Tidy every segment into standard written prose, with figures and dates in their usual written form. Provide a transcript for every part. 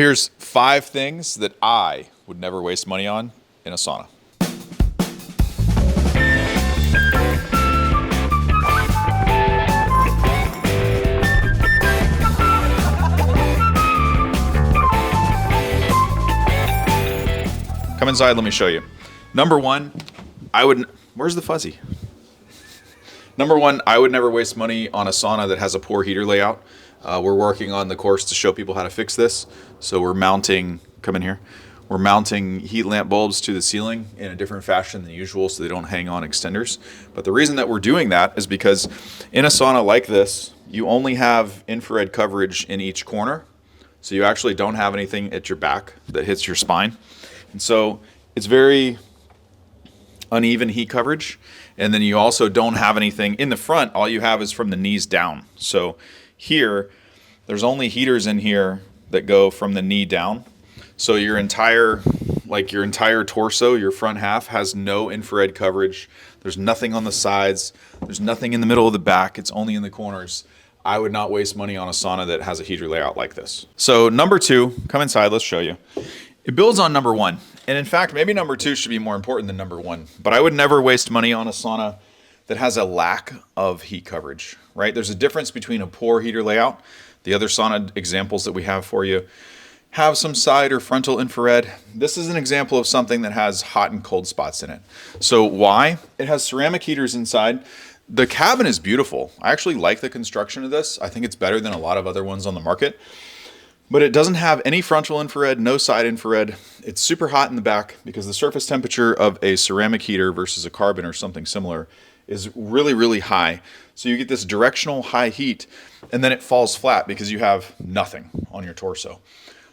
Here's 5 things that I would never waste money on in a sauna. Come inside, let me show you. Number one, where's the fuzzy? Number one, I would never waste money on a sauna that has a poor heater layout. We're working on the course to show people how to fix this. So we're mounting, come in here. We're mounting heat lamp bulbs to the ceiling in a different fashion than usual so they don't hang on extenders. But the reason that we're doing that is because in a sauna like this, you only have infrared coverage in each corner. So you actually don't have anything at your back that hits your spine. And so it's very uneven heat coverage. And then you also don't have anything in the front. All you have is from the knees down. So here, there's only heaters in here that go from the knee down. So your entire torso, your front half has no infrared coverage. There's nothing on the sides. There's nothing in the middle of the back. It's only in the corners. I would not waste money on a sauna that has a heater layout like this. So number 2, come inside, let's show you. It builds on number 1. And in fact, maybe number 2 should be more important than number 1. But I would never waste money on a sauna that has a lack of heat coverage, right? There's a difference between a poor heater layout. The other sauna examples that we have for you have some side or frontal infrared. This is an example of something that has hot and cold spots in it. So why? It has ceramic heaters inside. The cabin is beautiful. I actually like the construction of this. I think it's better than a lot of other ones on the market. But it doesn't have any frontal infrared, no side infrared. It's super hot in the back because the surface temperature of a ceramic heater versus a carbon or something similar is really, really high. So you get this directional high heat and then it falls flat because you have nothing on your torso.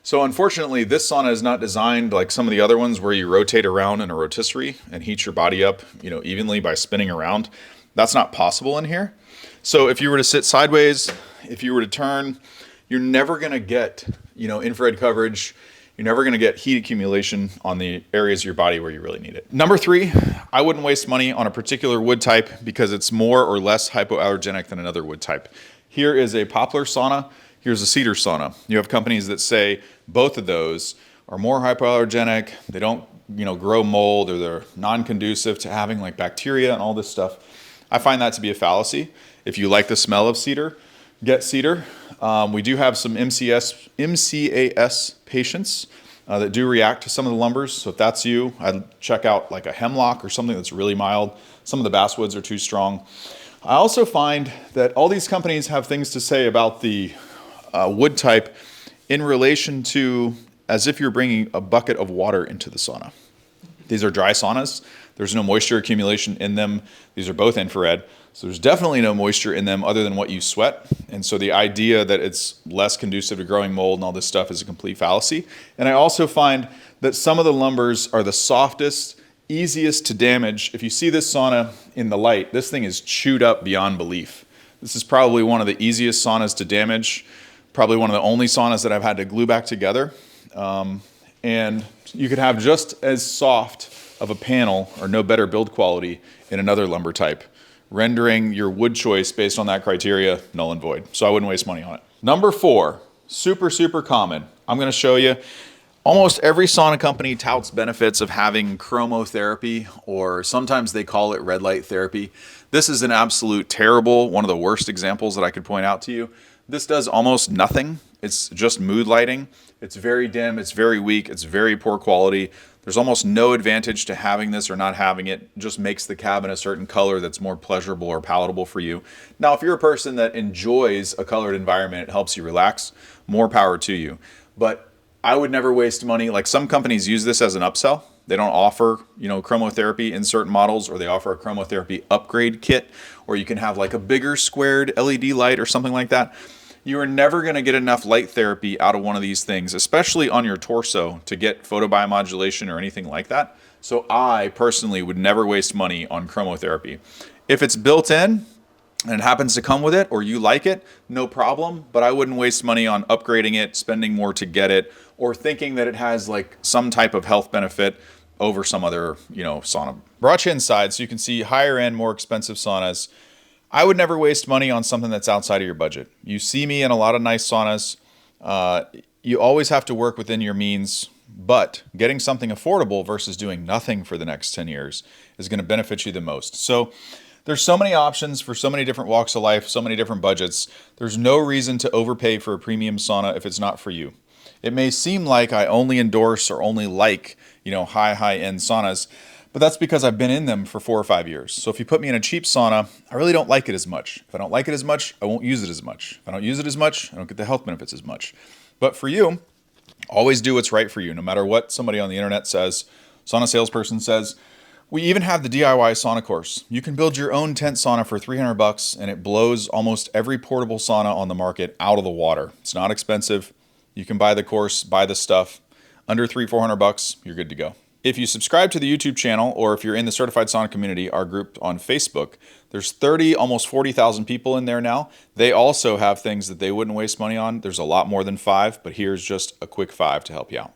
So unfortunately, this sauna is not designed like some of the other ones where you rotate around in a rotisserie and heat your body up, evenly by spinning around. That's not possible in here. So if you were to sit sideways, if you were to turn, you're never going to get, infrared coverage. You're never going to get heat accumulation on the areas of your body where you really need it. Number 3, I wouldn't waste money on a particular wood type because it's more or less hypoallergenic than another wood type. Here is a poplar sauna. Here's a cedar sauna. You have companies that say both of those are more hypoallergenic. They don't, grow mold, or they're non-conducive to having like bacteria and all this stuff. I find that to be a fallacy. If you like the smell of cedar, get cedar. We do have some MCAS patients that do react to some of the lumbers. So if that's you, I'd check out like a hemlock or something that's really mild. Some of the basswoods are too strong. I also find that all these companies have things to say about the wood type in relation to as if you're bringing a bucket of water into the sauna. These are dry saunas. There's no moisture accumulation in them. These are both infrared. So there's definitely no moisture in them other than what you sweat. And so the idea that it's less conducive to growing mold and all this stuff is a complete fallacy. And I also find that some of the lumbers are the softest, easiest to damage. If you see this sauna in the light, this thing is chewed up beyond belief. This is probably one of the easiest saunas to damage, probably one of the only saunas that I've had to glue back together. And you could have just as soft of a panel or no better build quality in another lumber type, rendering your wood choice based on that criteria null and void. So I wouldn't waste money on it. Number 4, super, super common. I'm going to show you. Almost every sauna company touts benefits of having chromotherapy, or sometimes they call it red light therapy. This is an absolute terrible, one of the worst examples that I could point out to you. This does almost nothing. It's just mood lighting. It's very dim, it's very weak, it's very poor quality. There's almost no advantage to having this or not having it. It just makes the cabin a certain color that's more pleasurable or palatable for you. Now, if you're a person that enjoys a colored environment, it helps you relax, more power to you. But I would never waste money. Like some companies use this as an upsell. They don't offer, chromotherapy in certain models, or they offer a chromotherapy upgrade kit, or you can have like a bigger squared LED light or something like that. You are never going to get enough light therapy out of one of these things, especially on your torso, to get photobiomodulation or anything like that. So I personally would never waste money on chromotherapy. If it's built in and it happens to come with it, or you like it, no problem. But I wouldn't waste money on upgrading it, spending more to get it, or thinking that it has like some type of health benefit over some other, sauna. Brought you inside so you can see higher end, more expensive saunas. I would never waste money on something that's outside of your budget. You see me in a lot of nice saunas. you always have to work within your means, but getting something affordable versus doing nothing for the next 10 years is going to benefit you the most. So there's so many options for so many different walks of life, so many different budgets. There's no reason to overpay for a premium sauna if it's not for you. It may seem like I only endorse or only like, high-end saunas, but that's because I've been in them for 4 or 5 years. So if you put me in a cheap sauna, I really don't like it as much. If I don't like it as much, I won't use it as much. If I don't use it as much, I don't get the health benefits as much. But for you, always do what's right for you, no matter what somebody on the internet says, sauna salesperson says. We even have the DIY sauna course. You can build your own tent sauna for $300 and it blows almost every portable sauna on the market out of the water. It's not expensive. You can buy the course, buy the stuff. Under $300-400, you're good to go. If you subscribe to the YouTube channel, or if you're in the Certified Sauna Community, our group on Facebook, there's almost 40,000 people in there now. They also have things that they wouldn't waste money on. There's a lot more than 5, but here's just a quick 5 to help you out.